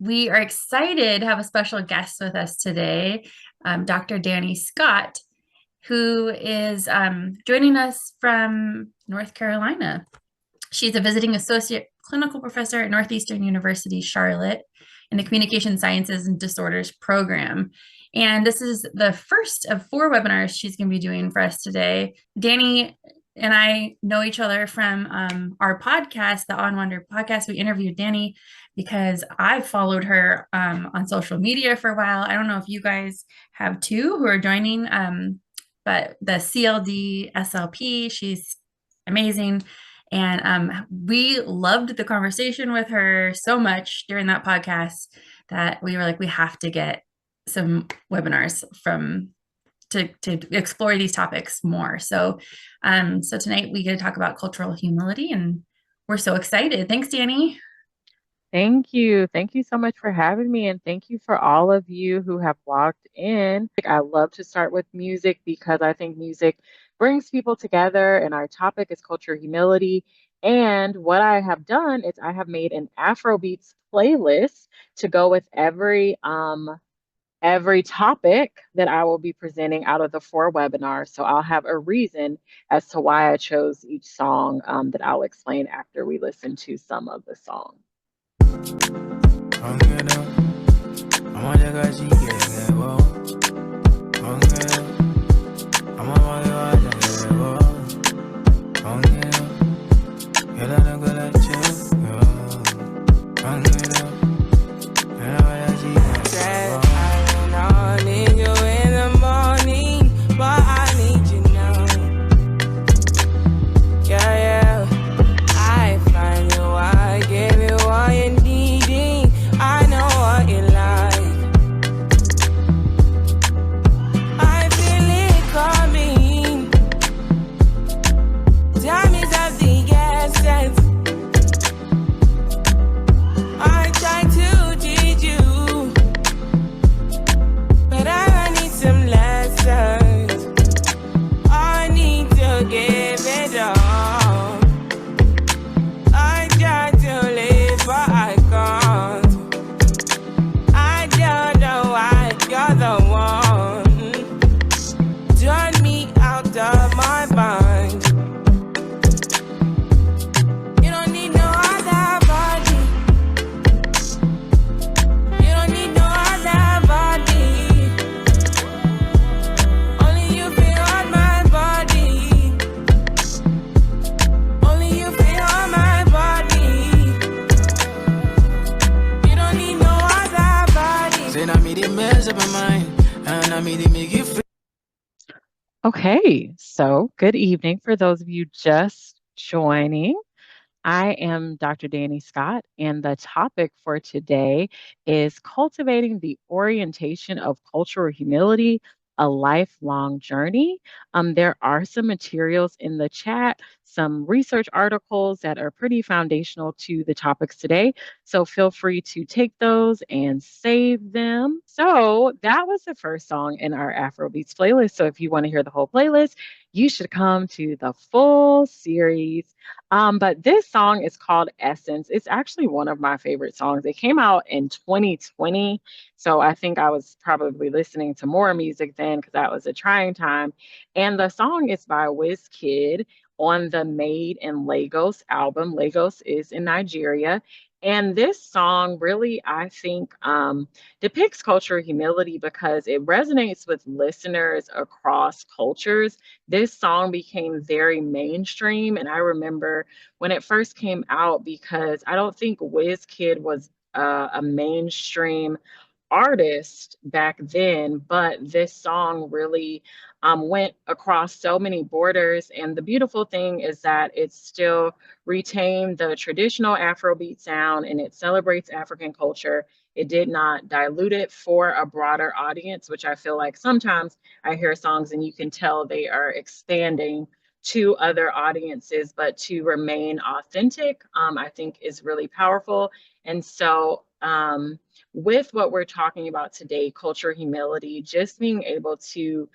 We are excited to have a special guest with us today, Dr. Danny Scott, who is joining us from North Carolina. She's a visiting associate clinical professor at Northeastern University, Charlotte, in the Communication Sciences and Disorders program. And this is the first of four webinars she's going to be doing for us today. Danny and I know each other from our podcast, the On Wonder podcast. We interviewed Danny because I followed her on social media for a while. I don't know if you guys have too who are joining, but the CLD SLP, she's amazing. And we loved the conversation with her so much during that podcast that we were like, we have to get some webinars from to explore these topics more. So tonight we get to talk about cultural humility, and we're so excited. Thanks, Danny. Thank you. Thank you so much for having me. And thank you for all of you who have walked in. I love to start with music because I think music brings people together, and our topic is culture humility. And what I have done is I have made an Afrobeats playlist to go with every topic that I will be presenting out of the four webinars. So I'll have a reason as to why I chose each song that I'll explain after we listen to some of the songs. Okay, so good evening for those of you just joining. I am Dr. Danny Scott, and the topic for today is cultivating the orientation of cultural humility, a lifelong journey. There are some materials in the chat, some research articles that are pretty foundational to the topics today. So feel free to take those and save them. So that was the first song in our Afrobeats playlist. So if you want to hear the whole playlist, you should come to the full series. But this song is called Essence. It's actually one of my favorite songs. It came out in 2020. So I think I was probably listening to more music then because that was a trying time. And the song is by Wizkid on the Made in Lagos album. Lagos is in Nigeria. And this song really, I think, depicts cultural humility because it resonates with listeners across cultures. This song became very mainstream. And I remember when it first came out because I don't think Wizkid was a mainstream artist back then, but this song really went across so many borders. And the beautiful thing is that it still retained the traditional Afrobeat sound and it celebrates African culture. It did not dilute it for a broader audience, which I feel like sometimes I hear songs and you can tell they are expanding to other audiences, but to remain authentic, I think is really powerful. And so, with what we're talking about today, culture humility, just being able to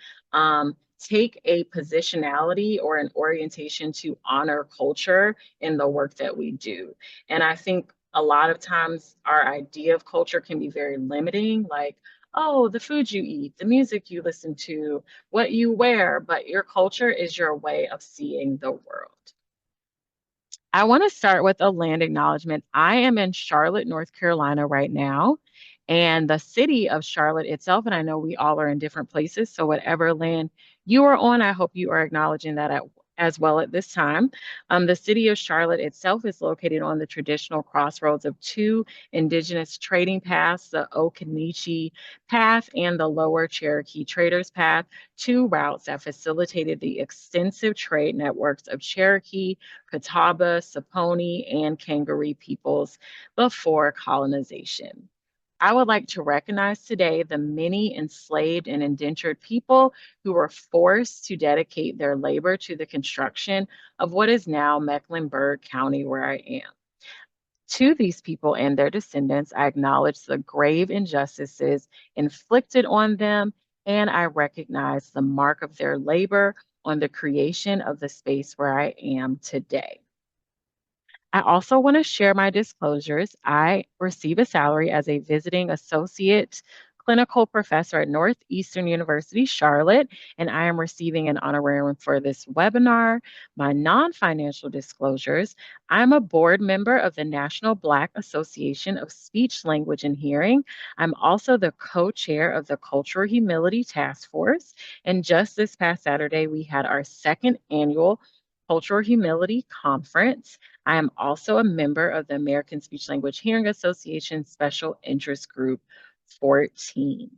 take a positionality or an orientation to honor culture in the work that we do. And I think a lot of times our idea of culture can be very limiting, like, oh, the food you eat, the music you listen to, what you wear, but your culture is your way of seeing the world. I want to start with a land acknowledgement. I am in Charlotte, North Carolina right now, and the city of Charlotte itself, and I know we all are in different places, so whatever land you are on, I hope you are acknowledging that as well at this time. The city of Charlotte itself is located on the traditional crossroads of two indigenous trading paths, the Occaneechi Path and the Lower Cherokee Traders Path, two routes that facilitated the extensive trade networks of Cherokee, Catawba, Saponi, and Kangaree peoples before colonization. I would like to recognize today the many enslaved and indentured people who were forced to dedicate their labor to the construction of what is now Mecklenburg County, where I am. To these people and their descendants, I acknowledge the grave injustices inflicted on them, and I recognize the mark of their labor on the creation of the space where I am today. I also want to share my disclosures. I receive a salary as a visiting associate clinical professor at Northeastern University, Charlotte, and I am receiving an honorarium for this webinar. My non financial disclosures: I'm a board member of the National Black Association of Speech, Language, and Hearing. I'm also the co chair of the Cultural Humility Task Force. And just this past Saturday, we had our second annual Cultural Humility Conference. I am also a member of the American Speech Language Hearing Association Special Interest Group 14.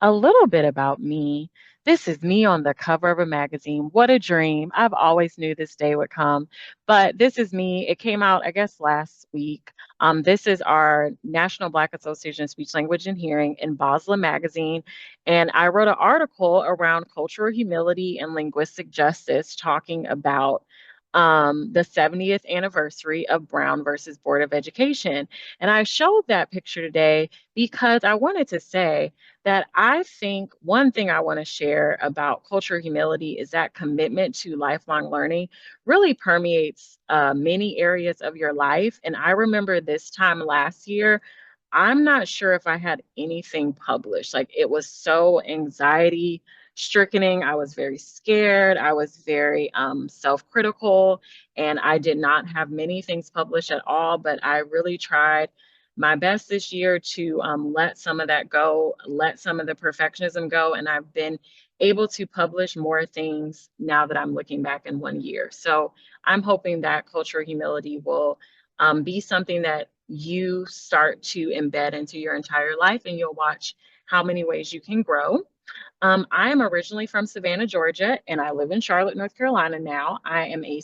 A little bit about me. This is me on the cover of a magazine. What a dream. I've always knew this day would come. But this is me. It came out, I guess, last week. This is our National Black Association of Speech, Language, and Hearing in Basla magazine. And I wrote an article around cultural humility and linguistic justice talking about the 70th anniversary of Brown versus Board of Education. And I showed that picture today because I wanted to say that I think one thing I want to share about cultural humility is that commitment to lifelong learning really permeates many areas of your life. And I remember this time last year, I'm not sure if I had anything published. Like, it was so anxiety stricken. I was very scared. I was very self-critical, and I did not have many things published at all. But I really tried my best this year to let some of that go, let some of the perfectionism go, and I've been able to publish more things now that I'm looking back in 1 year. So I'm hoping that cultural humility will be something that you start to embed into your entire life, and you'll watch how many ways you can grow. I am originally from Savannah, Georgia, and I live in Charlotte, North Carolina now. I was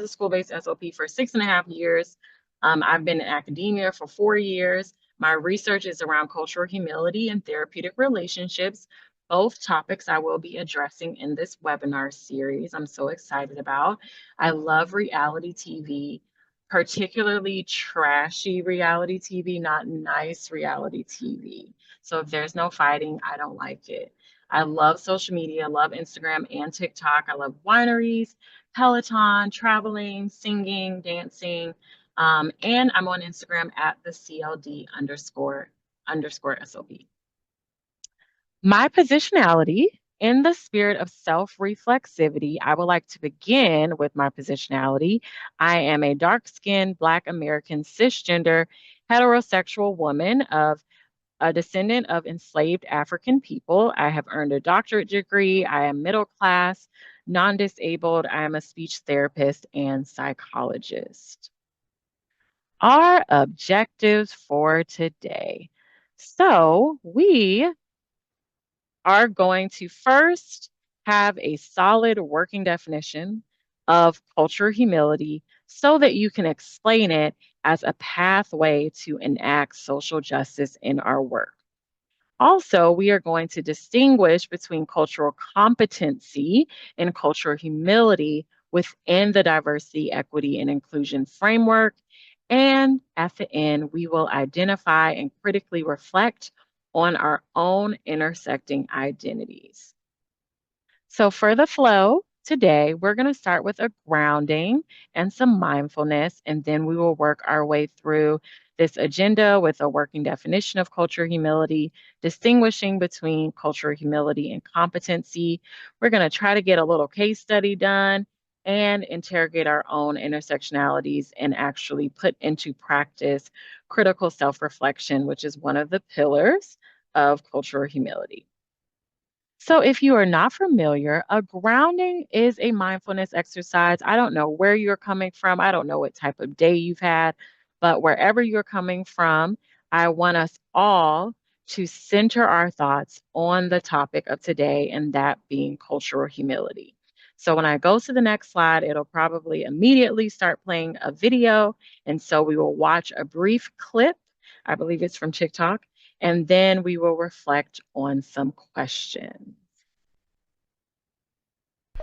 a school-based SLP for 6.5 years. I've been in academia for 4 years. My research is around cultural humility and therapeutic relationships, both topics I will be addressing in this webinar series. I'm so excited about. I love reality TV, particularly trashy reality TV, not nice reality TV. So if there's no fighting, I don't like it. I love social media, love Instagram and TikTok. I love wineries, Peloton, traveling, singing, dancing. And I'm on Instagram at the CLD underscore SLP. My positionality: in the spirit of self-reflexivity, I would like to begin with my positionality. I am a dark-skinned Black American cisgender heterosexual woman of a descendant of enslaved African people. I have earned a doctorate degree. I am middle class, non disabled. I am a speech therapist and psychologist. Our objectives for today. So, we are going to first have a solid working definition of cultural humility so that you can explain it as a pathway to enact social justice in our work. Also, we are going to distinguish between cultural competency and cultural humility within the diversity, equity, and inclusion framework. And at the end, we will identify and critically reflect on our own intersecting identities. So, for the flow, today, we're going to start with a grounding and some mindfulness, and then we will work our way through this agenda with a working definition of cultural humility, distinguishing between cultural humility and competency. We're going to try to get a little case study done and interrogate our own intersectionalities and actually put into practice critical self reflection, which is one of the pillars of cultural humility. So, if you are not familiar, a grounding is a mindfulness exercise. I don't know where you're coming from. I don't know what type of day you've had, but wherever you're coming from, I want us all to center our thoughts on the topic of today, and that being cultural humility. So, when I go to the next slide, it'll probably immediately start playing a video. And so, we will watch a brief clip. I believe it's from TikTok, and then we will reflect on some questions.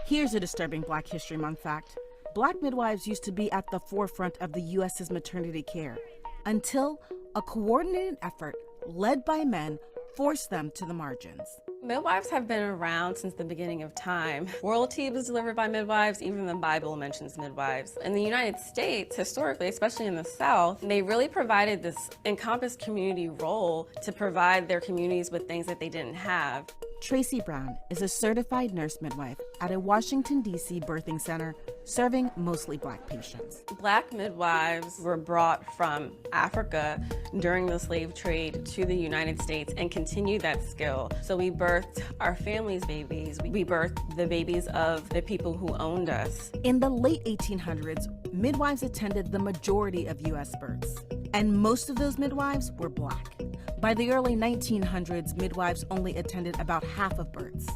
Here's a disturbing Black History Month fact. Black midwives used to be at the forefront of the U.S.'s maternity care until a coordinated effort led by men forced them to the margins. Midwives have been around since the beginning of time. Royalty was delivered by midwives, even the Bible mentions midwives. In the United States, historically, especially in the South, they really provided this encompassed community role to provide their communities with things that they didn't have. Tracy Brown is a certified nurse midwife at a Washington, D.C. birthing center serving mostly Black patients. Black midwives were brought from Africa during the slave trade to the United States and continued that skill. So we birthed our family's babies. We birthed the babies of the people who owned us. In the late 1800s, midwives attended the majority of U.S. births, and most of those midwives were Black. By the early 1900s, midwives only attended about half of births.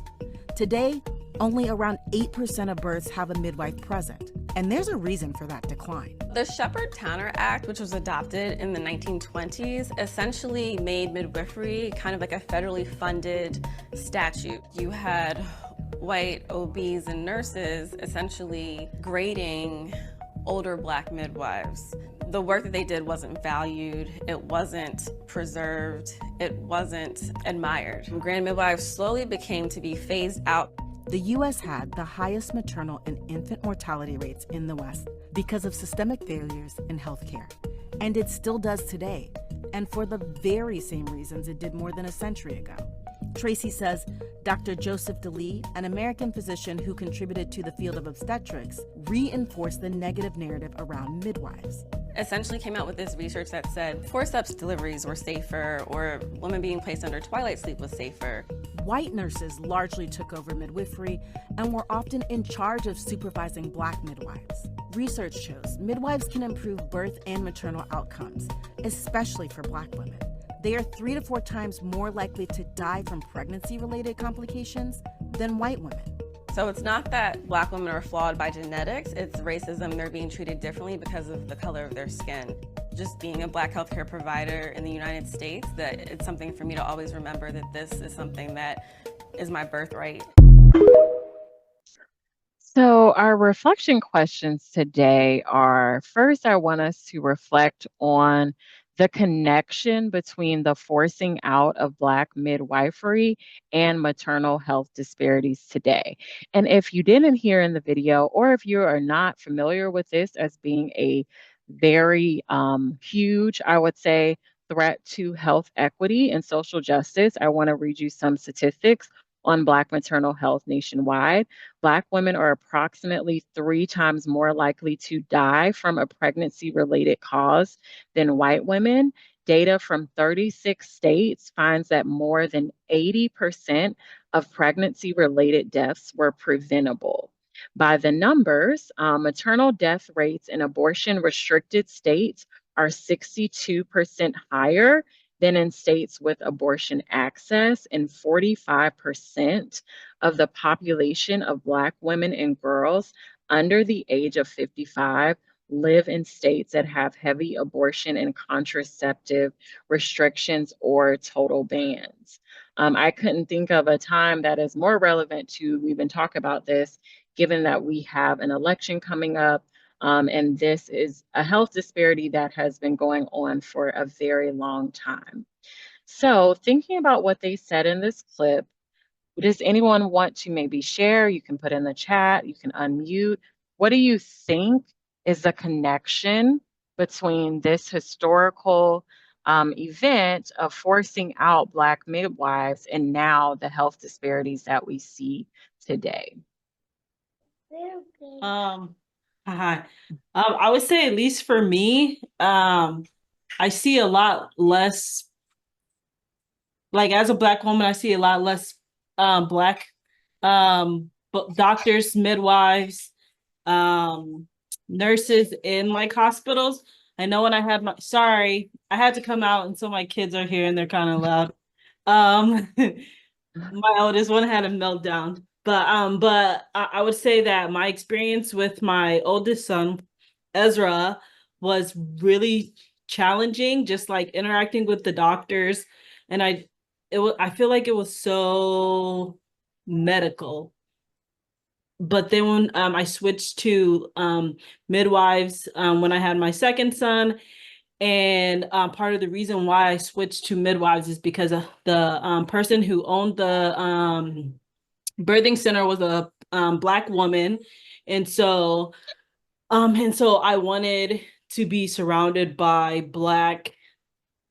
Today, only around 8% of births have a midwife present, and there's a reason for that decline. The Shepard-Towner Act, which was adopted in the 1920s, essentially made midwifery kind of like a federally funded statute. You had white OBs and nurses essentially grading older Black midwives. The work that they did wasn't valued, it wasn't preserved, it wasn't admired. Grand midwives slowly became to be phased out. The U.S. had the highest maternal and infant mortality rates in the West because of systemic failures in healthcare. And it still does today, and for the very same reasons it did more than a century ago. Tracy says Dr. Joseph DeLee, an American physician who contributed to the field of obstetrics, reinforced the negative narrative around midwives. Essentially came out with this research that said forceps deliveries were safer, or women being placed under twilight sleep was safer. White nurses largely took over midwifery and were often in charge of supervising Black midwives. Research shows midwives can improve birth and maternal outcomes, especially for Black women. They are 3 to 4 times more likely to die from pregnancy-related complications than white women. So it's not that Black women are flawed by genetics, it's racism. They're being treated differently because of the color of their skin. Just being a Black healthcare provider in the United States, that it's something for me to always remember that this is something that is my birthright. So, our reflection questions today are first, I want us to reflect on the connection between the forcing out of Black midwifery and maternal health disparities today. And if you didn't hear in the video, or if you are not familiar with this as being a very huge, I would say, threat to health equity and social justice, I want to read you some statistics on Black maternal health nationwide. Black women are approximately 3 times more likely to die from a pregnancy-related cause than white women. Data from 36 states finds that more than 80% of pregnancy-related deaths were preventable. By the numbers, maternal death rates in abortion-restricted states are 62% higher than in states with abortion access, and 45% of the population of Black women and girls under the age of 55 live in states that have heavy abortion and contraceptive restrictions or total bans. I couldn't think of a time that is more relevant to even talk about this, given that we have an election coming up. And this is a health disparity that has been going on for a very long time. So, thinking about what they said in this clip, Does anyone want to maybe share? You can put in the chat, you can unmute. What do you think is the connection between this historical event of forcing out Black midwives and now the health disparities that we see today? Hi. I would say, at least for me, I see a lot less, like as a Black woman, I see a lot less Black but doctors, midwives, um, nurses in like hospitals. I know when I had my, sorry, I had to come out, and so my kids are here and they're kind of loud. Um, my oldest one had a meltdown. But I would say that my experience with my oldest son, Ezra, was really challenging, just like interacting with the doctors. And I feel like it was so medical. But then when I switched to midwives when I had my second son, and part of the reason why I switched to midwives is because of the person who owned the birthing center was a Black woman, and so I wanted to be surrounded by Black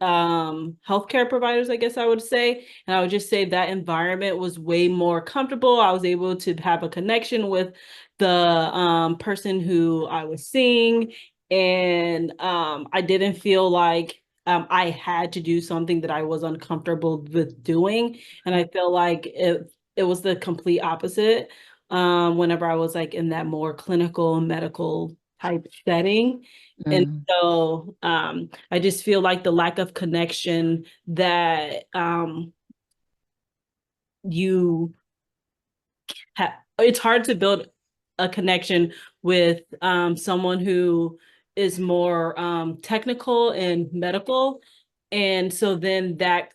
healthcare providers, I guess I would say. And I would just say that environment was way more comfortable. I was able to have a connection with the person who I was seeing, and I didn't feel like I had to do something that I was uncomfortable with doing. And I feel like it was the complete opposite whenever I was like in that more clinical medical type setting. And Mm, so I just feel like the lack of connection that you have, it's hard to build a connection with someone who is more technical and medical. And so then that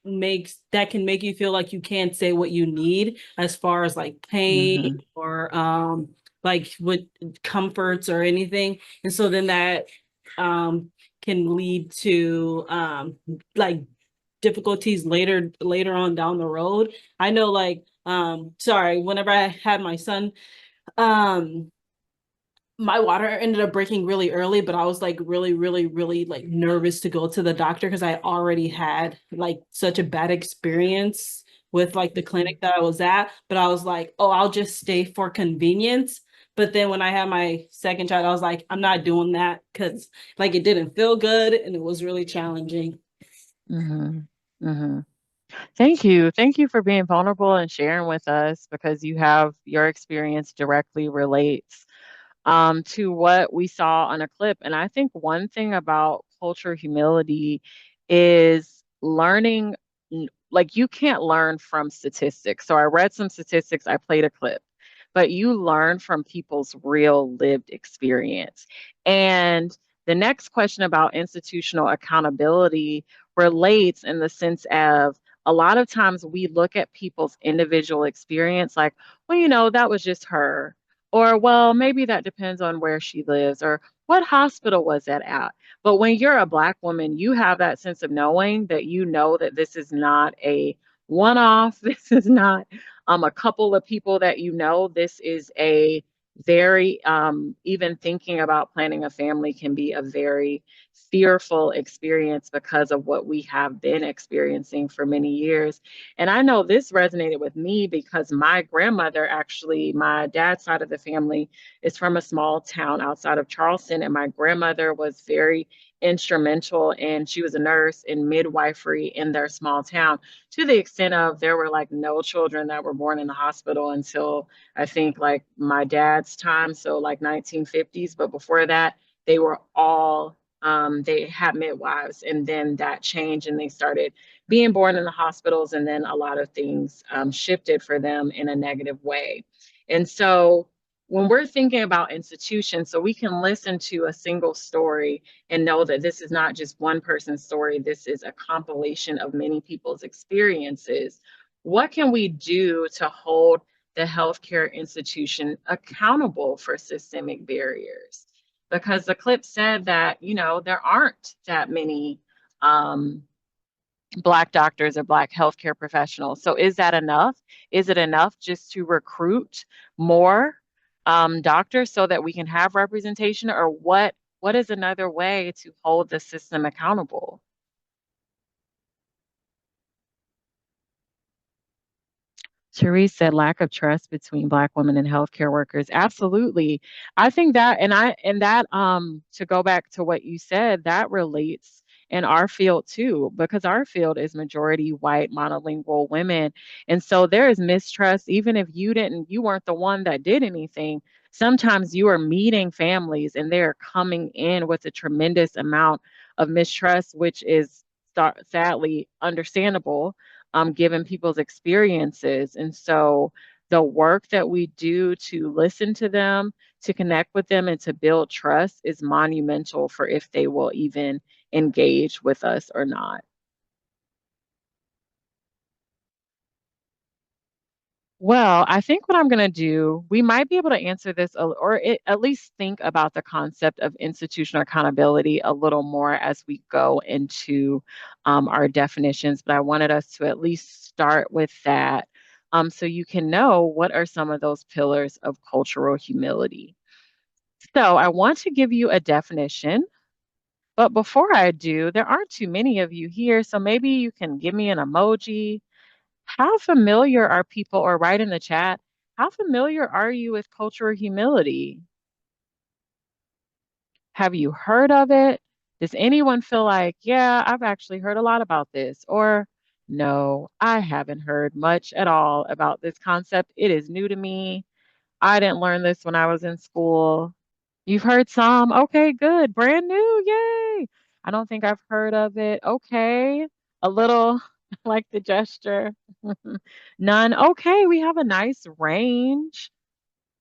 can make you feel like you can't say what you need as far as like pain mhm, or like with comforts or anything. And so then that um can lead to like difficulties later on down the road. I know, like sorry, whenever I had my son, um my water ended up breaking really early, but I was like really, really, really like nervous to go to the doctor because I already had like such a bad experience with like the clinic that I was at. But I was like, oh, I'll just stay for convenience. But then when I had my second child, I was like, I'm not doing that because like it didn't feel good and it was really challenging. mhm, mhm. Thank you. Thank you for being vulnerable and sharing with us because you have your experience directly relates to what we saw on a clip. And I think one thing about culture humility is learning, like you can't learn from statistics. So I read some statistics, I played a clip, but you learn from people's real lived experience. And the next question about institutional accountability relates in the sense of a lot of times we look at people's individual experience like, well, that was just her. Or, well, maybe that depends on where she lives or what hospital was that at. But when you're a Black woman, you have that sense of knowing that you know that this is not a one off. This is not a couple of people that you know. This is a very, even thinking about planning a family can be a very fearful experience because of what we have been experiencing for many years. And I know this resonated with me because my grandmother, actually, my dad's side of the family is from a small town outside of Charleston. And my grandmother was very instrumental, and she was a nurse in midwifery in their small town, to the extent of there were like no children that were born in the hospital until I think like my dad's time, so like 1950s. But before that, they were all they had midwives, and then that changed and they started being born in the hospitals, and then a lot of things shifted for them in a negative way. And so when we're thinking about institutions, so we can listen to a single story and know that this is not just one person's story, this is a compilation of many people's experiences. What can we do to hold the healthcare institution accountable for systemic barriers? Because the clip said that, there aren't that many um, Black doctors or Black healthcare professionals. So is that enough? Is it enough just to recruit more doctors so that we can have representation, or what is another way to hold the system accountable? Therese said lack of trust between Black women and healthcare workers. Absolutely. I think that, and that, to go back to what you said, that relates in our field too, because our field is majority white monolingual women. And so there is mistrust, even if you weren't the one that did anything. Sometimes you are meeting families and they're coming in with a tremendous amount of mistrust, which is sadly understandable given people's experiences. And so the work that we do to listen to them, to connect with them, and to build trust is monumental for if they will even engage with us or not. Well, I think what I'm going to do, we might be able to answer this at least think about the concept of institutional accountability a little more as we go into our definitions. But I wanted us to at least start with that so you can know what are some of those pillars of cultural humility. So I want to give you a definition. But before I do, there aren't too many of you here. So maybe you can give me an emoji. How familiar are people, or write in the chat, how familiar are you with cultural humility? Have you heard of it? Does anyone feel like, yeah, I've actually heard a lot about this? Or no, I haven't heard much at all about this concept. It is new to me. I didn't learn this when I was in school. You've heard some? Okay, good. Brand new. Yay. I don't think I've heard of it. Okay. A little like the gesture. None. Okay, we have a nice range.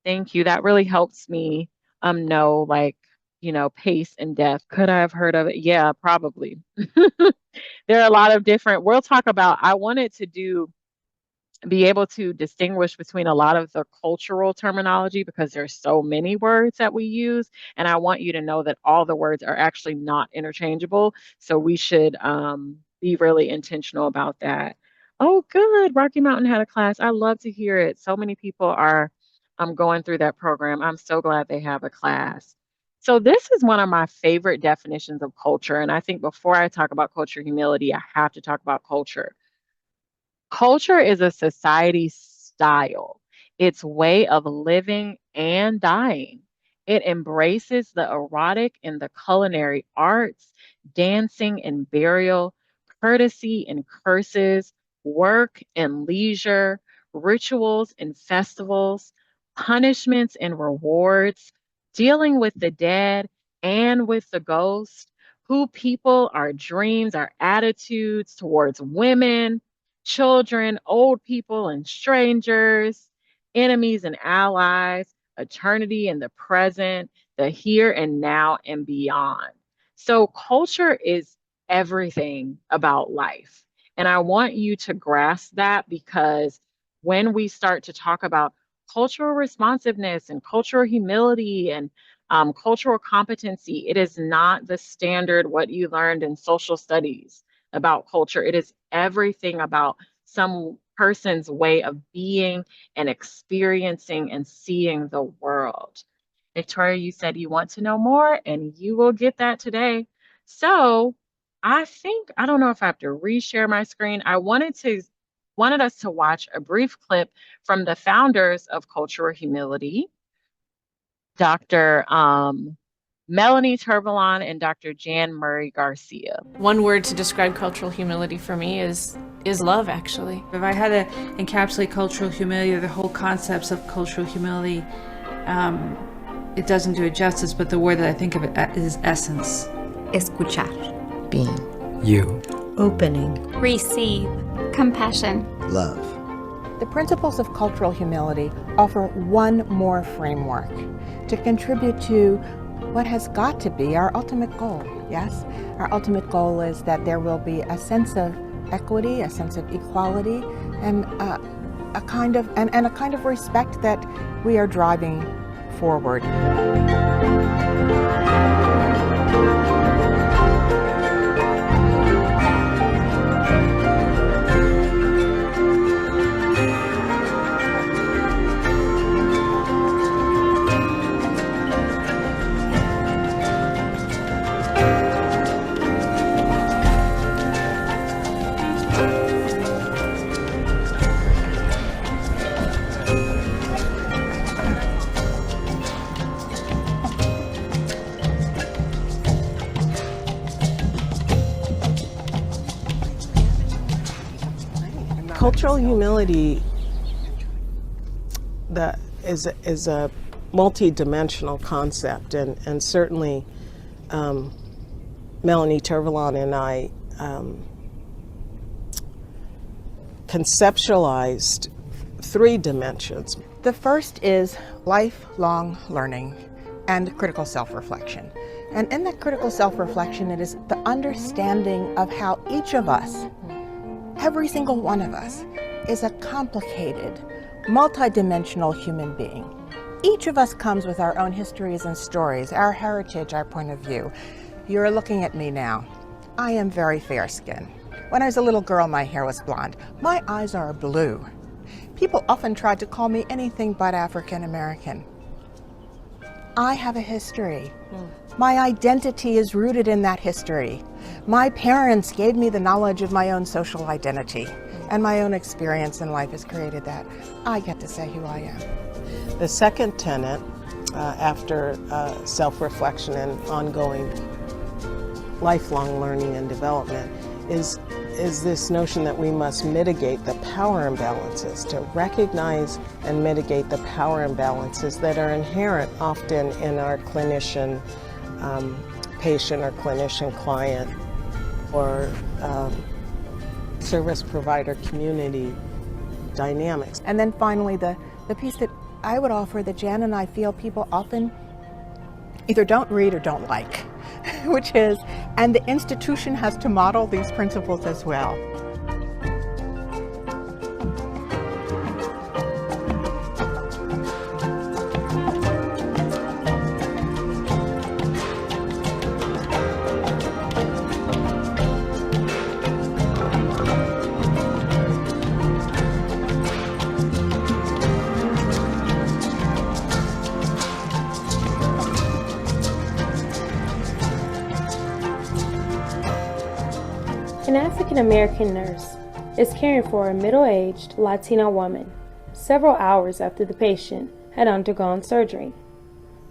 Thank you. That really helps me know like, pace and depth. Could I have heard of it? Yeah, probably. There are a lot of different, we'll talk about, I wanted to be able to distinguish between a lot of the cultural terminology because there's so many words that we use. And I want you to know that all the words are actually not interchangeable. So we should be really intentional about that. Oh, good. Rocky Mountain had a class. I love to hear it. So many people are going through that program. I'm so glad they have a class. So this is one of my favorite definitions of culture. And I think before I talk about culture humility, I have to talk about culture. Culture is a society style, its way of living and dying. It embraces the erotic and the culinary arts, dancing and burial, courtesy and curses, work and leisure, rituals and festivals, punishments and rewards, dealing with the dead and with the ghost, who people, our dreams, our attitudes towards women, children, old people and strangers, enemies and allies, eternity and the present, the here and now and beyond. So, culture is everything about life. And I want you to grasp that because when we start to talk about cultural responsiveness and cultural humility and cultural competency, it is not the standard what you learned in social studies about culture. It is everything about some person's way of being and experiencing and seeing the world. Victoria, you said you want to know more, and you will get that today. So I don't know if I have to reshare my screen. I wanted us to watch a brief clip from the founders of Cultural Humility, Dr. Melanie Turvalon and Dr. Jan Murray Garcia. One word to describe cultural humility for me is love, actually. If I had to encapsulate cultural humility, or the whole concepts of cultural humility, it doesn't do it justice, but the word that I think of it is essence. Escuchar. Being. You. Opening. Receive. Compassion. Love. The principles of cultural humility offer one more framework to contribute to what has got to be our ultimate goal, yes? Our ultimate goal is that there will be a sense of equity, a sense of equality, and a kind of respect that we are driving forward. cultural humility that is a multi-dimensional concept, and certainly Melanie Tervalon and I conceptualized 3 dimensions. The first is lifelong learning and critical self-reflection. And in that critical self-reflection, it is the understanding of how each of us, every single one of us, is a complicated, multidimensional human being. Each of us comes with our own histories and stories, our heritage, our point of view. You're looking at me now. I am very fair-skinned. When I was a little girl, my hair was blonde. My eyes are blue. People often tried to call me anything but African American. I have a history. My identity is rooted in that history. My parents gave me the knowledge of my own social identity, and my own experience in life has created that. I get to say who I am. The second tenet, after self-reflection and ongoing lifelong learning and development, is this notion that we must mitigate the power imbalances, to recognize and mitigate the power imbalances that are inherent often in our clinician patient or clinician client or service provider community dynamics. And then finally, the piece that I would offer that Jan and I feel people often either don't read or don't like, which is, and the institution has to model these principles as well. An African-American nurse is caring for a middle-aged Latina woman several hours after the patient had undergone surgery.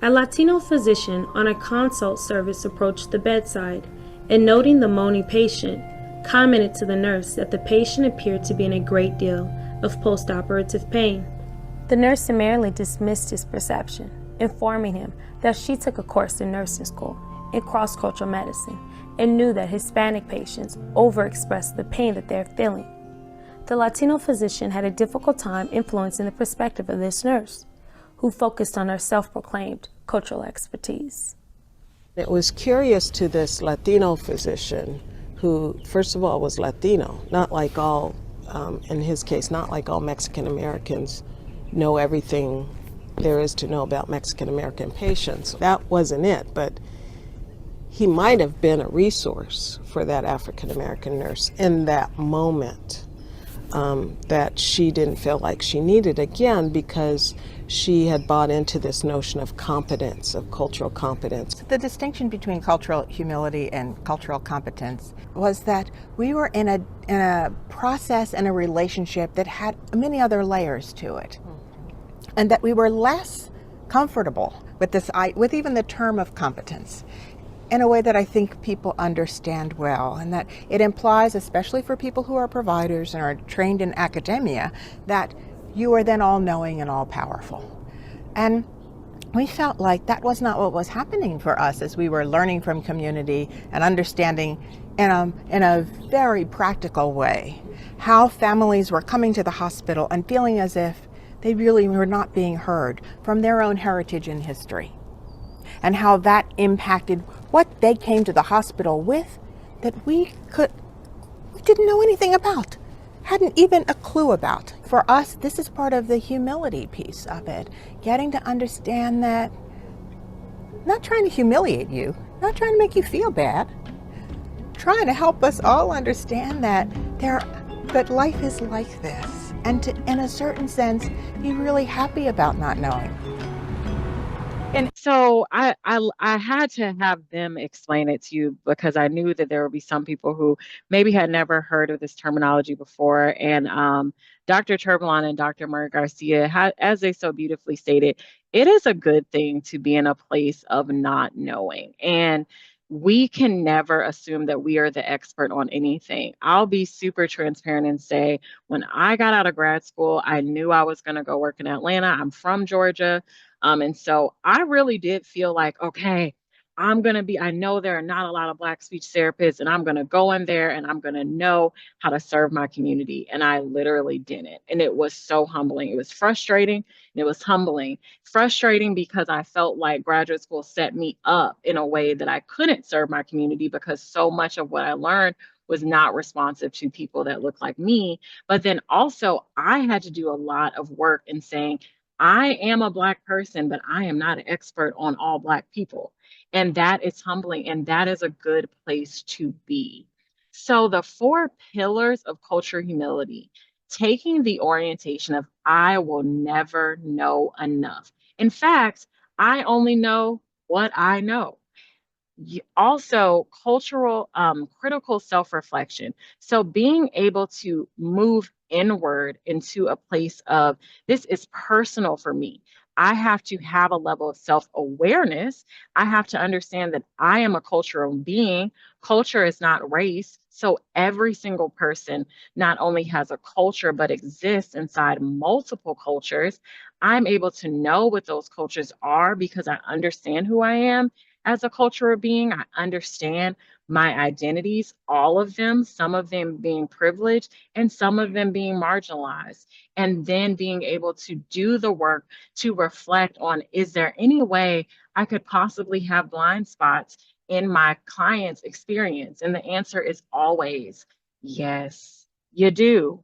A Latino physician on a consult service approached the bedside and, noting the moaning patient, commented to the nurse that the patient appeared to be in a great deal of post-operative pain. The nurse summarily dismissed his perception, informing him that she took a course in nursing school in cross-cultural medicine and knew that Hispanic patients overexpress the pain that they're feeling. The Latino physician had a difficult time influencing the perspective of this nurse, who focused on her self-proclaimed cultural expertise. It was curious to this Latino physician who, first of all, was Latino, not like all, in his case, not like all Mexican Americans know everything there is to know about Mexican American patients. That wasn't it, but he might have been a resource for that African American nurse in that moment that she didn't feel like she needed, again, because she had bought into this notion of competence, of cultural competence. The distinction between cultural humility and cultural competence was that we were in a process and a relationship that had many other layers to it, and that we were less comfortable with even the term of competence, in a way that I think people understand well, and that it implies, especially for people who are providers and are trained in academia, that you are then all-knowing and all-powerful. And we felt like that was not what was happening for us as we were learning from community and understanding in a very practical way how families were coming to the hospital and feeling as if they really were not being heard from their own heritage and history, and how that impacted what they came to the hospital with that we didn't know anything about, hadn't even a clue about. For us, this is part of the humility piece of it, getting to understand that, not trying to humiliate you, not trying to make you feel bad, trying to help us all understand that life is like this, and to, in a certain sense, be really happy about not knowing. And so I had to have them explain it to you, because I knew that there would be some people who maybe had never heard of this terminology before. And Dr. Tervalon and Dr. Murray Garcia, as they so beautifully stated, it is a good thing to be in a place of not knowing. And we can never assume that we are the expert on anything. I'll be super transparent and say, when I got out of grad school, I knew I was going to go work in Atlanta. I'm from Georgia. And so I really did feel like, okay, I know there are not a lot of Black speech therapists, and I'm going to go in there and I'm going to know how to serve my community. And I literally didn't. And it was so humbling. It was frustrating and it was humbling. Frustrating because I felt like graduate school set me up in a way that I couldn't serve my community because so much of what I learned was not responsive to people that look like me. But then also, I had to do a lot of work in saying, I am a Black person, but I am not an expert on all Black people. And that is humbling, and that is a good place to be. So, the 4 pillars of cultural humility, taking the orientation of I will never know enough. In fact, I only know what I know. Also, cultural, critical self reflection. So, being able to move inward into a place of this is personal for me. I have to have a level of self awareness. I have to understand that I am a cultural being. Culture is not race. So, every single person not only has a culture, but exists inside multiple cultures. I'm able to know what those cultures are because I understand who I am as a cultural being. I understand my identities, all of them, some of them being privileged and some of them being marginalized. And then being able to do the work to reflect on, is there any way I could possibly have blind spots in my client's experience? And the answer is always yes, you do.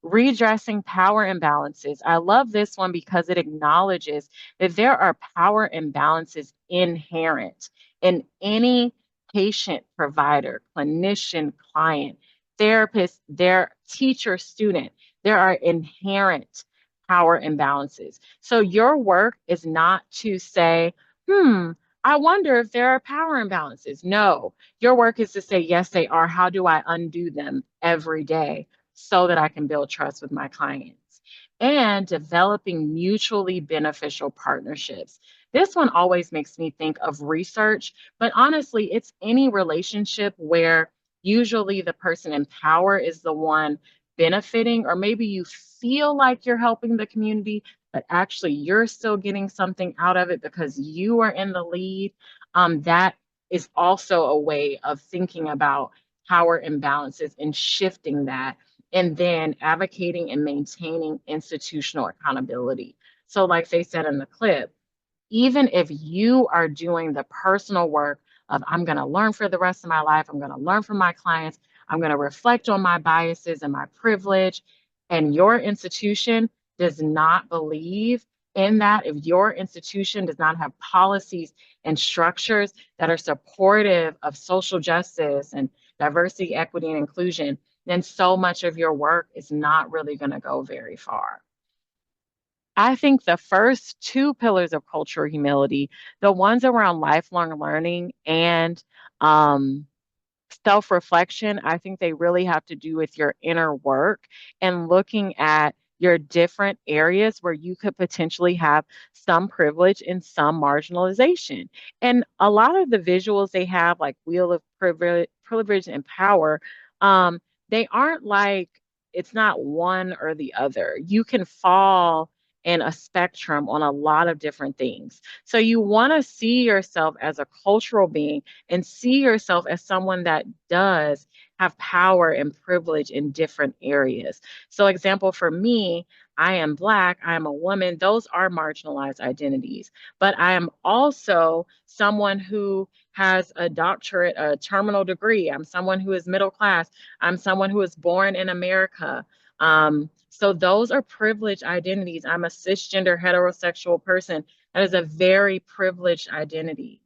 Redressing power imbalances. I love this one because it acknowledges that there are power imbalances inherent in any patient, provider, clinician, client, therapist, their teacher, student. There are inherent power imbalances. So your work is not to say, I wonder if there are power imbalances. No, your work is to say, yes, they are. How do I undo them every day so that I can build trust with my clients? And developing mutually beneficial partnerships. This one always makes me think of research, but honestly, it's any relationship where usually the person in power is the one benefiting, or maybe you feel like you're helping the community, but actually you're still getting something out of it because you are in the lead. That is also a way of thinking about power imbalances and shifting that, and then advocating and maintaining institutional accountability. So, like they said in the clip, even if you are doing the personal work of, I'm going to learn for the rest of my life, I'm going to learn from my clients, I'm going to reflect on my biases and my privilege, and your institution does not believe in that, if your institution does not have policies and structures that are supportive of social justice and diversity, equity, and inclusion, then so much of your work is not really going to go very far. I think the first 2 pillars of cultural humility, the ones around lifelong learning and self-reflection, I think they really have to do with your inner work and looking at your different areas where you could potentially have some privilege and some marginalization. And a lot of the visuals they have, like Wheel of Privilege and Power, um, they aren't like, it's not one or the other. You can fall in a spectrum on a lot of different things. So you want to see yourself as a cultural being and see yourself as someone that does have power and privilege in different areas. So, example for me, I am Black, I am a woman, those are marginalized identities. But I am also someone who has a doctorate, a terminal degree. I'm someone who is middle class. I'm someone who is born in America. So those are privileged identities. I'm a cisgender heterosexual person. That is a very privileged identity.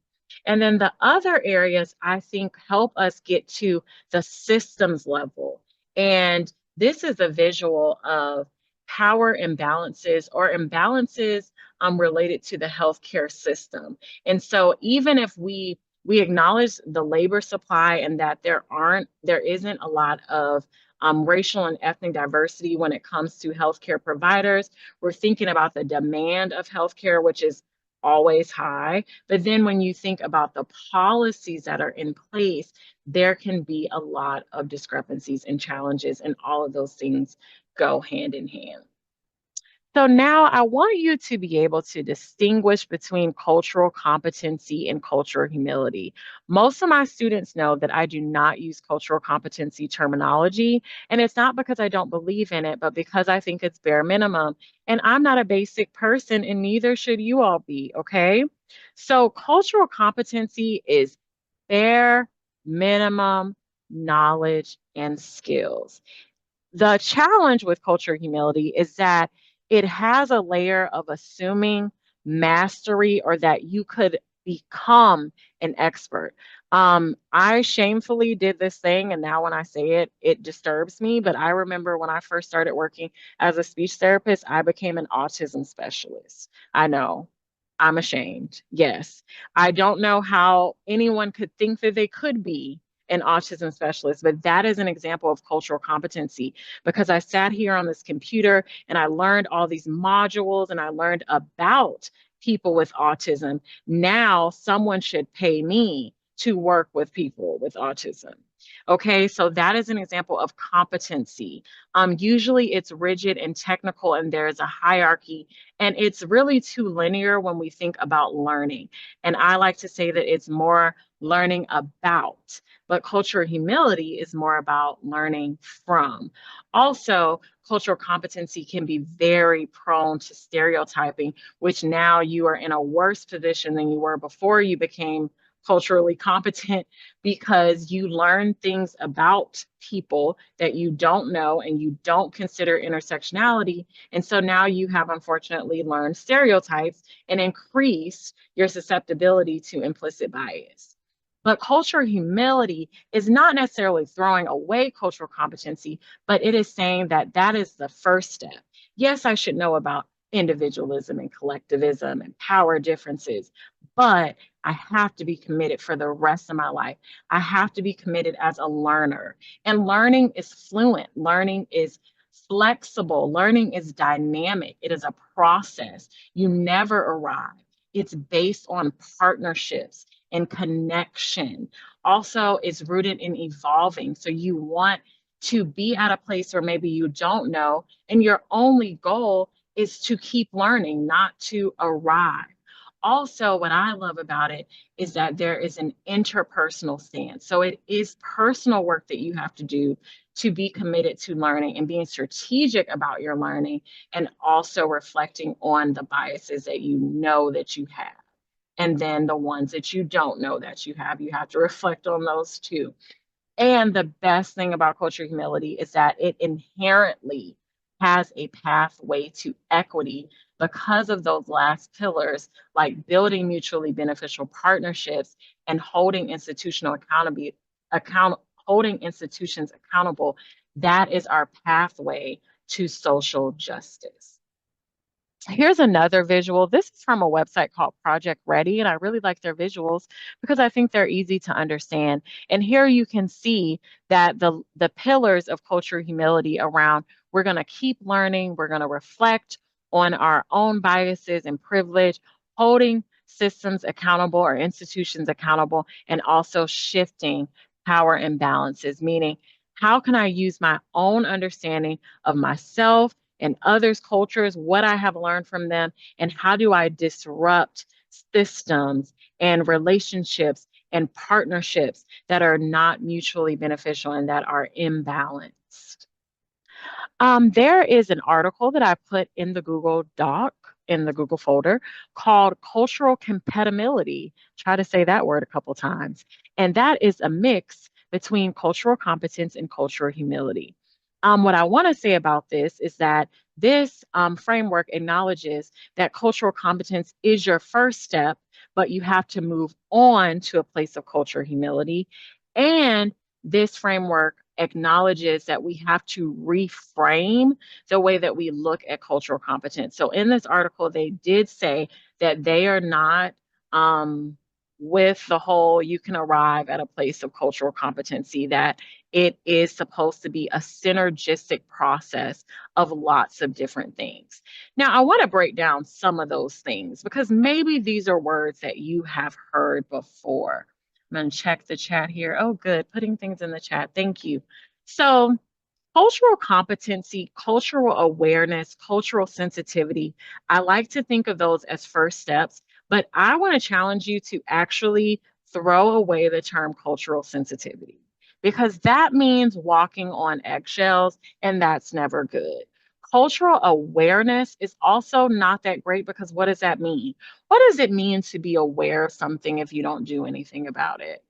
And then the other areas I think help us get to the systems level. And this is a visual of power imbalances or imbalances related to the healthcare system. And so even if we acknowledge the labor supply and that there isn't a lot of racial and ethnic diversity when it comes to healthcare providers, we're thinking about the demand of healthcare, which is always high. But then when you think about the policies that are in place, there can be a lot of discrepancies and challenges, and all of those things go hand in hand. So now I want you to be able to distinguish between cultural competency and cultural humility. Most of my students know that I do not use cultural competency terminology, and it's not because I don't believe in it, but because I think it's bare minimum. And I'm not a basic person, and neither should you all be, okay? So cultural competency is bare minimum knowledge and skills. The challenge with cultural humility is that it has a layer of assuming mastery or that you could become an expert. I shamefully did this thing, and now when I say it, it disturbs me. But I remember when I first started working as a speech therapist, I became an autism specialist. I know. I'm ashamed. Yes. I don't know how anyone could think that they could be an autism specialist, but that is an example of cultural competency because I sat here on this computer and I learned all these modules and I learned about people with autism. Now someone should pay me to work with people with autism. Okay, so that is an example of competency. Usually it's rigid and technical and there's a hierarchy, and it's really too linear when we think about learning. And I like to say that it's more learning about, but cultural humility is more about learning from. Also, cultural competency can be very prone to stereotyping, which now you are in a worse position than you were before you became culturally competent because you learn things about people that you don't know and you don't consider intersectionality. And so now you have unfortunately learned stereotypes and increased your susceptibility to implicit bias. But cultural humility is not necessarily throwing away cultural competency, but it is saying that that is the first step. Yes, I should know about individualism and collectivism and power differences, but I have to be committed for the rest of my life. I have to be committed as a learner. And learning is fluent, learning is flexible, learning is dynamic. It is a process. You never arrive. It's based on partnerships and connection. Also, it's rooted in evolving. So you want to be at a place where maybe you don't know, and your only goal is to keep learning, not to arrive. Also, what I love about it is that there is an interpersonal stance. So it is personal work that you have to do to be committed to learning and being strategic about your learning, and also reflecting on the biases that you know that you have. And then the ones that you don't know that you have to reflect on those too. And the best thing about cultural humility is that it inherently has a pathway to equity because of those last pillars, like building mutually beneficial partnerships and holding institutions accountable. That is our pathway to social justice. Here's another visual. This is from a website called Project Ready, and I really like their visuals because I think they're easy to understand. And here you can see that the pillars of cultural humility around we're going to keep learning, we're going to reflect on our own biases and privilege, holding systems accountable or institutions accountable, and also shifting power imbalances, meaning how can I use my own understanding of myself and others' cultures, what I have learned from them, and how do I disrupt systems and relationships and partnerships that are not mutually beneficial and that are imbalanced. There is an article that I put in the Google Doc, in the Google folder, called Cultural Compatibility. Try to say that word a couple times. And that is a mix between cultural competence and cultural humility. What I want to say about this is that this framework acknowledges that cultural competence is your first step, but you have to move on to a place of cultural humility. And this framework acknowledges that we have to reframe the way that we look at cultural competence. So in this article, they did say that they are not with the whole you can arrive at a place of cultural competency, that it is supposed to be a synergistic process of lots of different things. Now, I want to break down some of those things because maybe these are words that you have heard before. I'm going to check the chat here. Oh, good. Putting things in the chat. Thank you. So, cultural competency, cultural awareness, cultural sensitivity, I like to think of those as first steps, but I want to challenge you to actually throw away the term cultural sensitivity because that means walking on eggshells, and that's never good. Cultural awareness is also not that great because what does that mean? What does it mean to be aware of something if you don't do anything about it?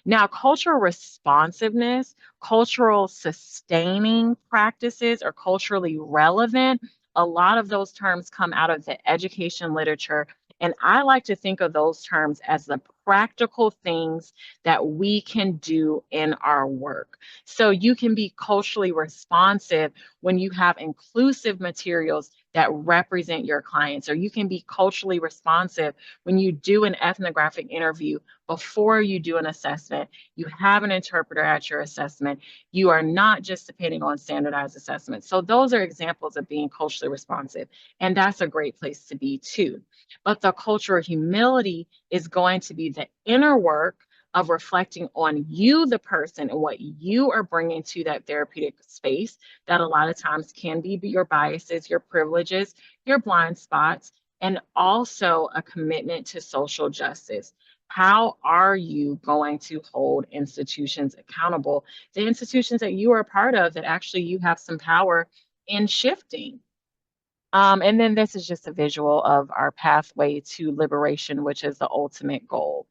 Now, cultural responsiveness, cultural sustaining practices, or culturally relevant, a lot of those terms come out of the education literature. And I like to think of those terms as the practical things that we can do in our work. So you can be culturally responsive when you have inclusive materials that represent your clients, or you can be culturally responsive when you do an ethnographic interview before you do an assessment. You have an interpreter at your assessment. You are not just depending on standardized assessments. So those are examples of being culturally responsive, and that's a great place to be too. But the cultural humility is going to be the inner work of reflecting on you, the person, and what you are bringing to that therapeutic space that a lot of times can be your biases, your privileges, your blind spots, and also a commitment to social justice. How are you going to hold institutions accountable? The institutions that you are a part of that actually you have some power in shifting. And then this is just a visual of our pathway to liberation, which is the ultimate goal.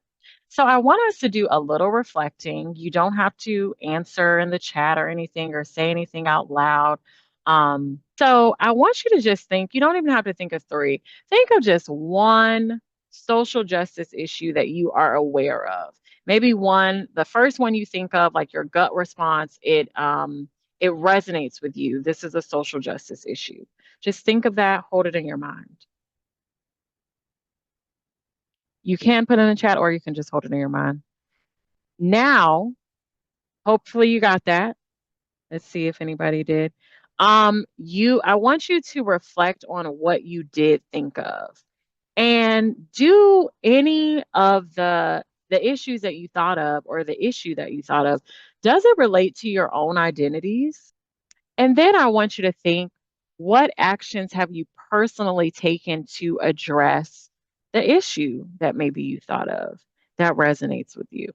So I want us to do a little reflecting. You don't have to answer in the chat or anything or say anything out loud. So I want you to just think, you don't even have to think of three. Think of just one social justice issue that you are aware of. Maybe one, the first one you think of, like your gut response, it resonates with you. This is a social justice issue. Just think of that, hold it in your mind. You can put it in the chat or you can just hold it in your mind. Now, hopefully you got that. Let's see if anybody did. I want you to reflect on what you did think of. And do any of the issues that you thought of or the issue that you thought of, does it relate to your own identities? And then I want you to think, what actions have you personally taken to address the issue that maybe you thought of that resonates with you?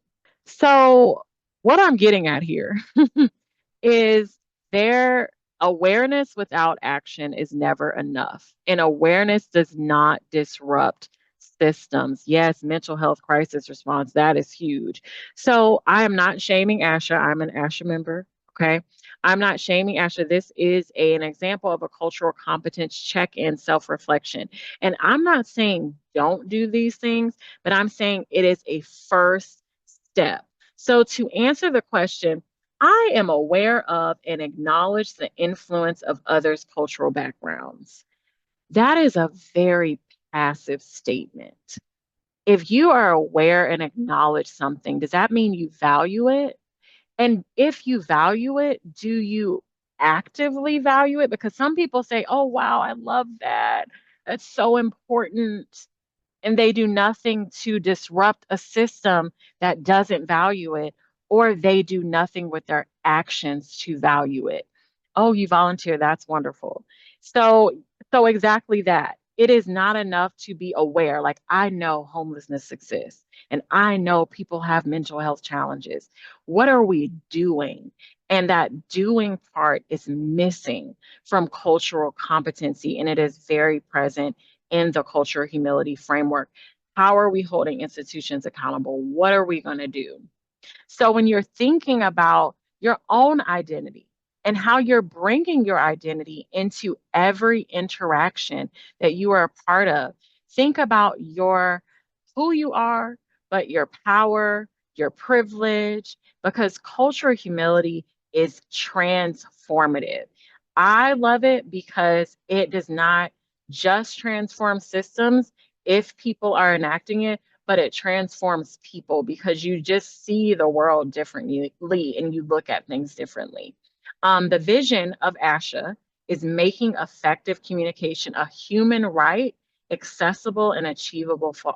So what I'm getting at here is their awareness without action is never enough. And awareness does not disrupt systems. Yes, mental health crisis response, that is huge. So I am not shaming ASHA. I'm an ASHA member. Okay. I'm not shaming ASHA. This is an example of a cultural competence check-in self-reflection. And I'm not saying don't do these things, but I'm saying it is a first step. So to answer the question, I am aware of and acknowledge the influence of others' cultural backgrounds. That is a very passive statement. If you are aware and acknowledge something, does that mean you value it? And if you value it, do you actively value it? Because some people say, oh, wow, I love that. That's so important. And they do nothing to disrupt a system that doesn't value it, or they do nothing with their actions to value it. Oh, you volunteer, that's wonderful. So exactly that. It is not enough to be aware. Like, I know homelessness exists and I know people have mental health challenges. What are we doing? And that doing part is missing from cultural competency, and it is very present in the cultural humility framework. How are we holding institutions accountable? What are we going to do? So when you're thinking about your own identity and how you're bringing your identity into every interaction that you are a part of, think about who you are, but your power, your privilege, because cultural humility is transformative. I love it because it does not just transform systems if people are enacting it, but it transforms people because you just see the world differently and you look at things differently. The vision of ASHA is making effective communication a human right, accessible and achievable for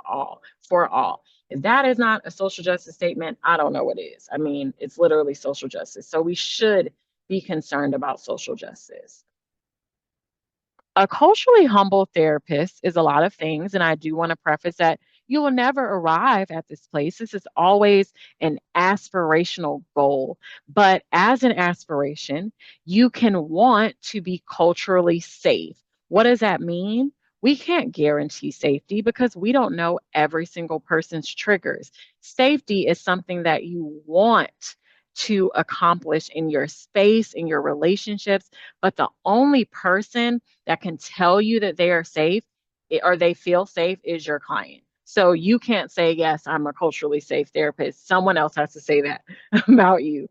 all. If that is not a social justice statement, I don't know what is. I mean, it's literally social justice. So we should be concerned about social justice. A culturally humble therapist is a lot of things, and I do want to preface that you will never arrive at this place. This is always an aspirational goal, but as an aspiration, you can want to be culturally safe. What does that mean? We can't guarantee safety because we don't know every single person's triggers. Safety is something that you want to accomplish in your space, in your relationships, but the only person that can tell you that they are safe or they feel safe is your client. So you can't say, yes, I'm a culturally safe therapist. Someone else has to say that about you.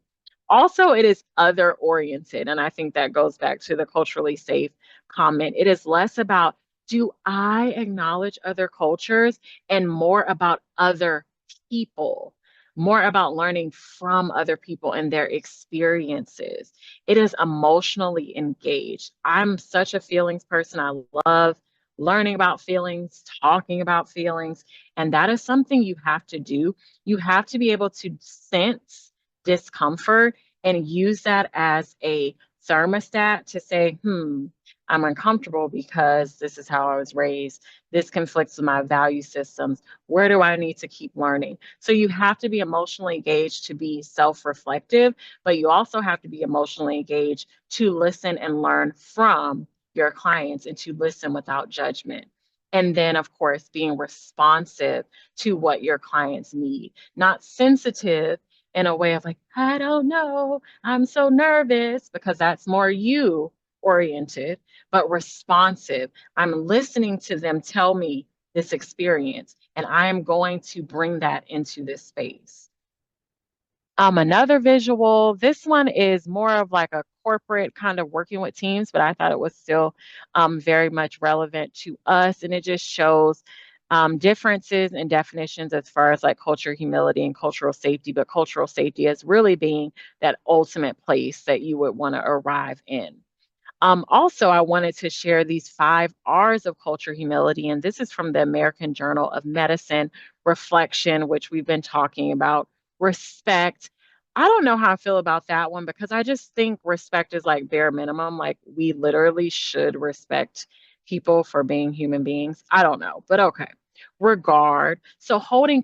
Also, it is other oriented. And I think that goes back to the culturally safe comment. It is less about, do I acknowledge other cultures, and more about other people, more about learning from other people and their experiences. It is emotionally engaged. I'm such a feelings person. I love learning about feelings, talking about feelings, and that is something you have to do. You have to be able to sense discomfort and use that as a thermostat to say, I'm uncomfortable because this is how I was raised. This conflicts with my value systems. Where do I need to keep learning? So you have to be emotionally engaged to be self-reflective, but you also have to be emotionally engaged to listen and learn from your clients and to listen without judgment. And then, of course, being responsive to what your clients need, not sensitive in a way of like, I don't know, I'm so nervous, because that's more you oriented, but responsive. I'm listening to them tell me this experience, and I am going to bring that into this space. Another visual, this one is more of like a corporate kind of working with teams, but I thought it was still very much relevant to us. And it just shows differences and definitions as far as like culture, humility, and cultural safety, but cultural safety as really being that ultimate place that you would want to arrive in. Also, I wanted to share these 5 R's of culture humility, and this is from the American Journal of Medicine. Reflection, which we've been talking about. Respect. I don't know how I feel about that one because I just think respect is like bare minimum. Like we literally should respect people for being human beings. I don't know, but okay. Regard. So holding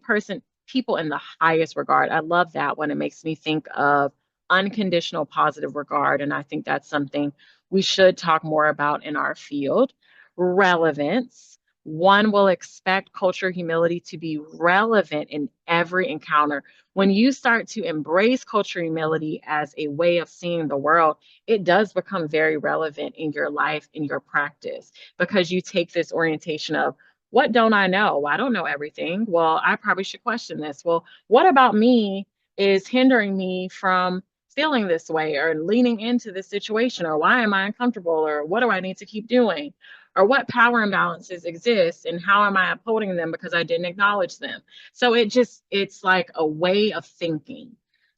people in the highest regard. I love that one. It makes me think of unconditional positive regard, and I think that's something we should talk more about in our field. Relevance. One will expect culture humility to be relevant in every encounter. When you start to embrace culture humility as a way of seeing the world, it does become very relevant in your life, in your practice, because you take this orientation of, what don't I know? Well, I don't know everything. Well, I probably should question this. Well, what about me is hindering me from feeling this way or leaning into this situation, or why am I uncomfortable, or what do I need to keep doing, or what power imbalances exist and how am I upholding them because I didn't acknowledge them. So it's like a way of thinking.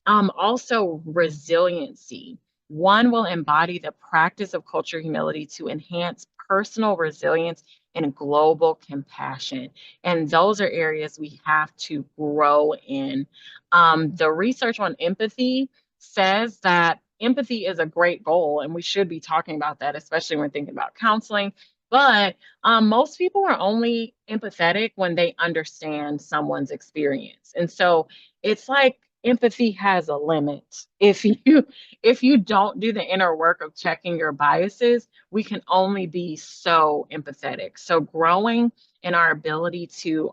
Also resiliency. One will embody the practice of culture humility to enhance personal resilience and global compassion. And those are areas we have to grow in. The research on empathy says that empathy is a great goal, and we should be talking about that, especially when thinking about counseling. But most people are only empathetic when they understand someone's experience. And so it's like empathy has a limit. If you don't do the inner work of checking your biases, we can only be so empathetic. So growing in our ability to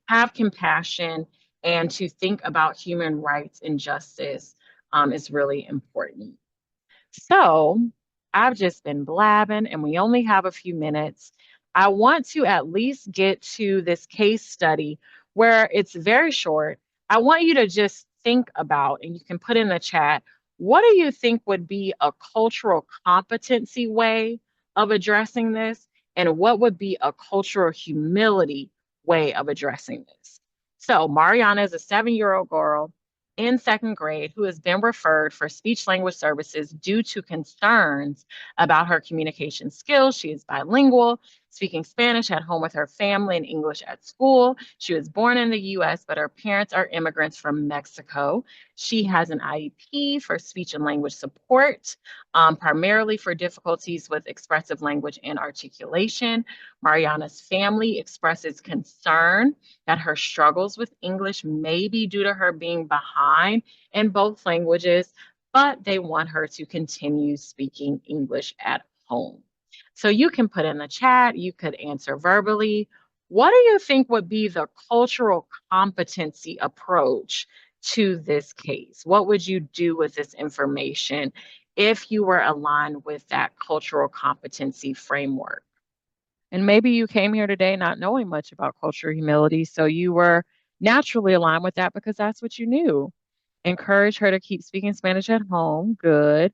have compassion and to think about human rights and justice is really important. So I've just been blabbing and we only have a few minutes. I want to at least get to this case study where it's very short. I want you to just think about, and you can put in the chat, what do you think would be a cultural competency way of addressing this? And what would be a cultural humility way of addressing this? So Mariana is a 7-year-old girl in second grade who has been referred for speech language services due to concerns about her communication skills. She is bilingual, speaking Spanish at home with her family and English at school. She was born in the US, but her parents are immigrants from Mexico. She has an IEP for speech and language support, primarily for difficulties with expressive language and articulation. Mariana's family expresses concern that her struggles with English may be due to her being behind in both languages, but they want her to continue speaking English at home. So you can put in the chat, you could answer verbally. What do you think would be the cultural competency approach to this case? What would you do with this information if you were aligned with that cultural competency framework? And maybe you came here today not knowing much about cultural humility, so you were naturally aligned with that because that's what you knew. Encourage her to keep speaking Spanish at home. Good.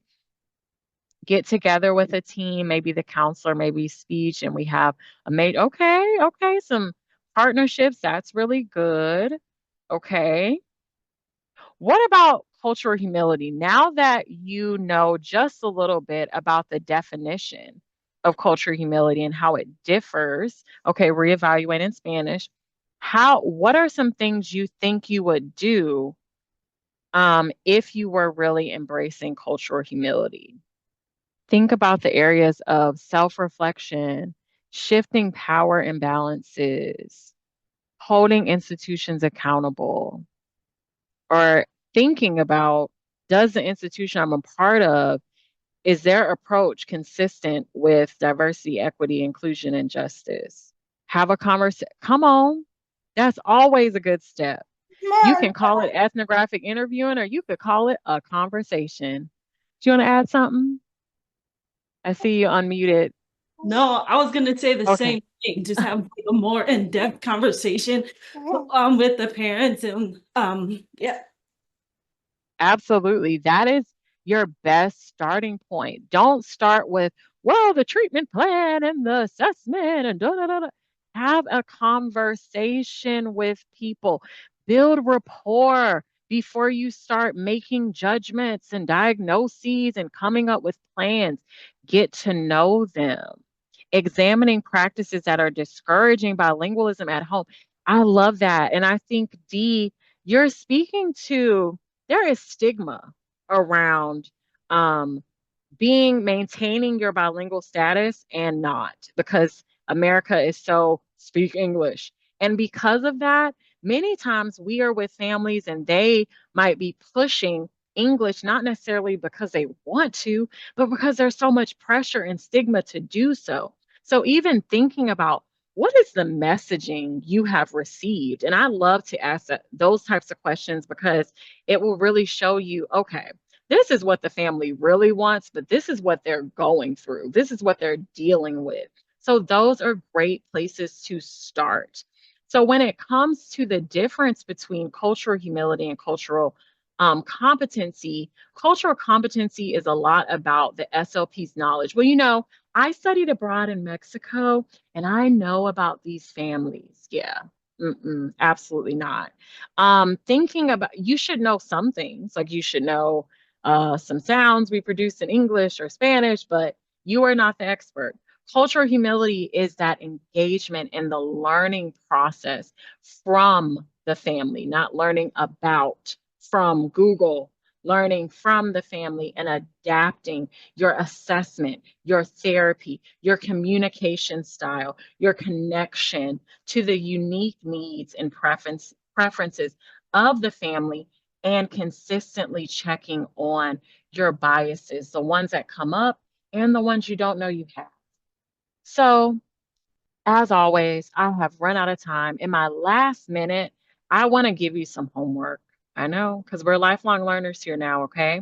Get together with a team, maybe the counselor, maybe speech, and we have a mate. Okay, some partnerships. That's really good. Okay. What about cultural humility? Now that you know just a little bit about the definition of cultural humility and how it differs, okay, reevaluate in Spanish. What are some things you think you would do if you were really embracing cultural humility? Think about the areas of self-reflection, shifting power imbalances, holding institutions accountable, or thinking about, does the institution I'm a part of, is their approach consistent with diversity, equity, inclusion, and justice? Have a conversation. Come on. That's always a good step. You can call it ethnographic interviewing, or you could call it a conversation. Do you want to add something? I see you unmuted. No, I was gonna say the Okay. same thing. Just have like a more in-depth conversation with the parents and yeah. Absolutely. That is your best starting point. Don't start with, well, the treatment plan and the assessment and da da da da. Have a conversation with people. Build rapport before you start making judgments and diagnoses and coming up with plans. Get to know them. Examining practices that are discouraging bilingualism at home. I love that. And I think, Dee, you're speaking to, there is stigma around maintaining your bilingual status and not, because America is so speak English. And because of that, many times we are with families and they might be pushing English, not necessarily because they want to, but because there's so much pressure and stigma to do so. So even thinking about, what is the messaging you have received? And I love to ask those types of questions because it will really show you, okay, this is what the family really wants, but this is what they're going through. This is what they're dealing with. So those are great places to start. So when it comes to the difference between cultural humility and cultural competency, cultural competency is a lot about the SLP's knowledge. Well, you know, I studied abroad in Mexico and I know about these families. Yeah. Absolutely not. Thinking about, you should know some things, like you should know some sounds we produce in English or Spanish, but you are not the expert. Cultural humility is that engagement in the learning process from the family, not learning about from Google, learning from the family and adapting your assessment, your therapy, your communication style, your connection to the unique needs and preferences of the family, and consistently checking on your biases, the ones that come up and the ones you don't know you have. So, as always, I have run out of time. In my last minute, I want to give you some homework. I know, because we're lifelong learners here now, okay?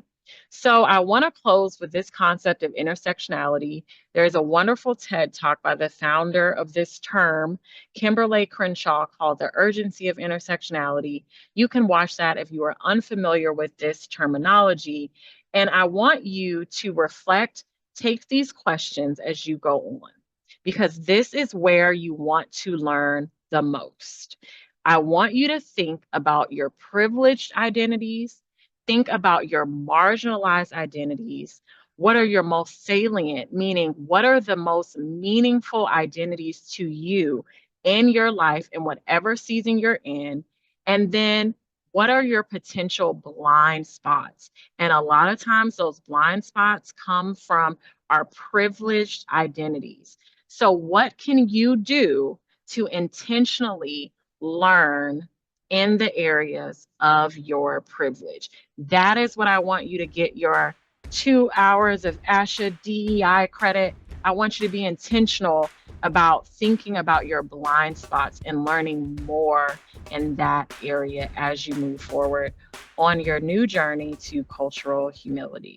So I want to close with this concept of intersectionality. There's a wonderful TED Talk by the founder of this term, Kimberly Crenshaw, called The Urgency of Intersectionality. You can watch that if you are unfamiliar with this terminology. And I want you to reflect, take these questions as you go on, because this is where you want to learn the most. I want you to think about your privileged identities, think about your marginalized identities. What are your most salient, meaning what are the most meaningful identities to you in your life in whatever season you're in? And then what are your potential blind spots? And a lot of times those blind spots come from our privileged identities. So what can you do to intentionally learn in the areas of your privilege? That is what I want you to get your 2 hours of ASHA DEI credit. I want you to be intentional about thinking about your blind spots and learning more in that area as you move forward on your new journey to cultural humility.